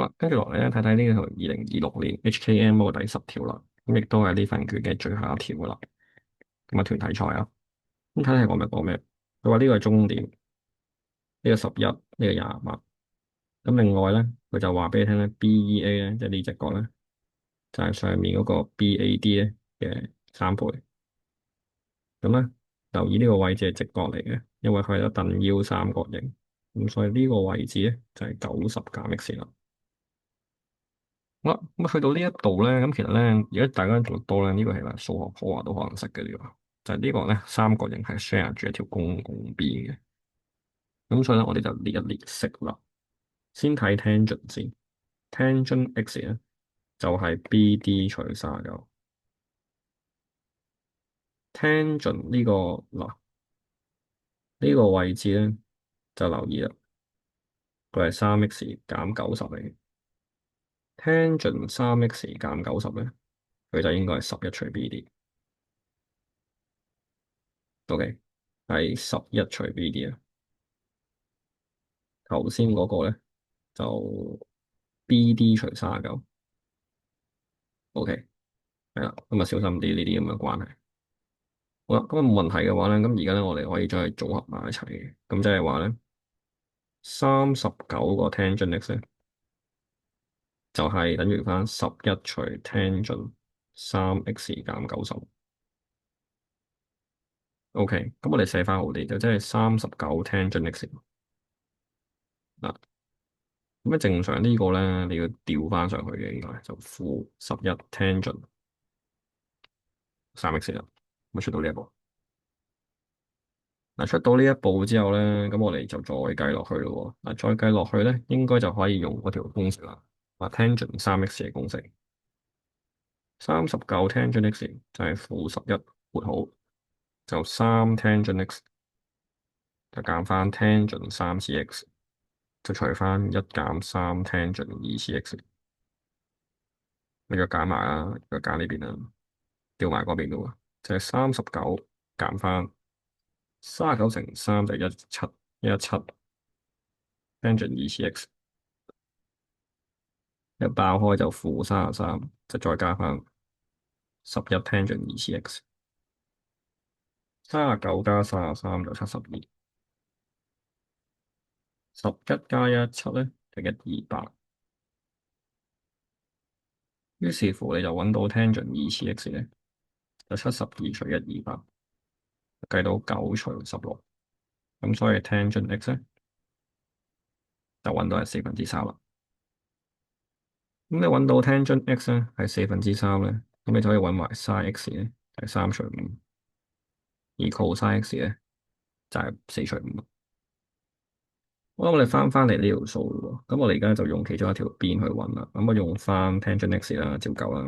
好啦，跟住落嚟咧，睇睇呢條2026年 HKMO 第10條啦，咁亦都係呢份卷嘅最後一條噶啦。咁啊，團體賽啊，咁睇睇講咩？佢話呢個係終點，呢個11，呢個28。咁另外咧，佢就話俾你聽咧，BEA 咧，即係呢隻角咧，就係上面嗰個 BAD 咧嘅3倍。咁咧，留意呢個位置係直角嚟嘅，因為佢係一等腰三角形，咁所以呢個位置咧就係90減 x 啦。好啦，咁去到呢一度咧，咁其實咧，如果大家做得多咧，呢個係啦，數學科啊都可能識嘅呢個，就係呢個咧，三角形係 share 住一條公共邊嘅。咁所以咧，我哋就列一列式啦。先睇 tangent 先，tangent x 咧就係 BD 除39。tangent 呢個嗱呢個位置咧就留意啦，佢係3x 減90嚟。tangent 3x 減90咧，佢就應該係11除 BD。OK，係11除 BD 啊。頭先嗰個咧就 BD 除39。OK，係啦，咁啊小心啲呢啲咁嘅關係。好啦，咁啊冇問題嘅話咧，咁而家咧我哋可以將佢組合埋一齊嘅，咁即係話咧39個 tangent x 咧就係等於翻11除 tangent 3x 減90。OK，咁我哋寫翻好啲，就即係39 tangent x 嗱。咁咧正常呢個咧你要調翻上去嘅，應該就-11 tangent 3x 啦。咁出到呢一步。嗱，出到呢一步之後咧，咁我哋就再計落去咯喎。嗱，再計落去咧，應該就可以用嗰條公式啦。tangent 3x 嘅公式39 tangent x 就係-11括號，就3 tangent x 就減翻 tangent 3次x，就除翻1減3 tangent 2次x。你就減埋啦，就減呢邊啦，調埋嗰邊度啊，就係39減翻39乘3就117tangent 2次x。一爆開就-33，就再加翻11 tangent 2次x。39加33就72，11加117咧就128。於是乎你就揾到 tangent 2次x咧，就72除128，計到9除16，咁所以 tangent x 咧就揾到係3/4啦。咁你揾到 tangent x 咧係3/4咧，咁你就可以揾埋 sin x 咧係3除5，而 cos x 咧就係4除5。好啦，我哋翻嚟呢條數咯，咁我哋而家就用其中一條邊去揾啦。咁我用翻 tangent x 啦，照舊啦，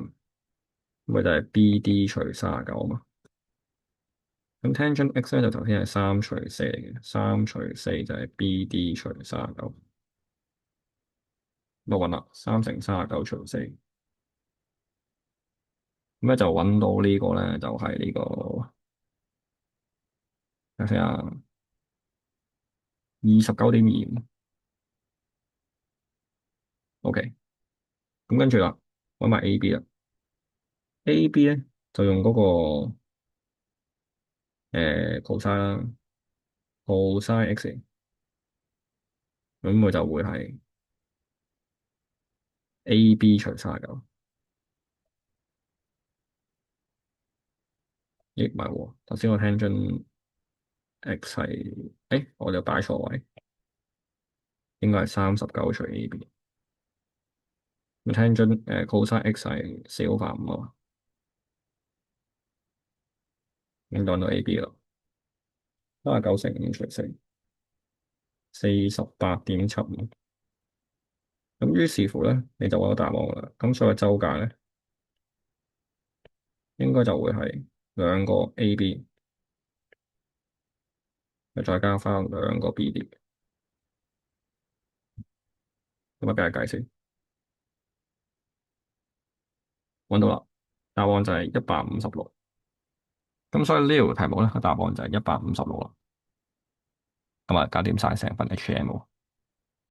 咁咪就係 BD 除39啊嘛。咁 tangent x 咧就頭先係3除4嚟嘅，3除4就係 BD 除39。咁我揾啦，3乘39除4，咁咧就揾到呢個咧就係呢個，睇下29.25。OK，咁跟住啦，揾埋 AB 啦。AB 咧就用嗰個cos 啦，cos x，咁佢就會係 AB 除39。亦唔係喎，頭先我 tangent x 係，我就擺錯位，應該係39除 AB。咁 tangent cos x 係4/5啊嘛，已經當到 AB 啦。39乘5除4，48.75。咁於是乎咧，你就揾到答案啦。咁所以周解咧，應該就會係兩個 AB，再加翻兩個 BD。咁啊，計一計先，揾到啦，答案就係156。咁所以呢條題目咧，個答案就係156啦。咁啊，搞掂晒成份 HTML。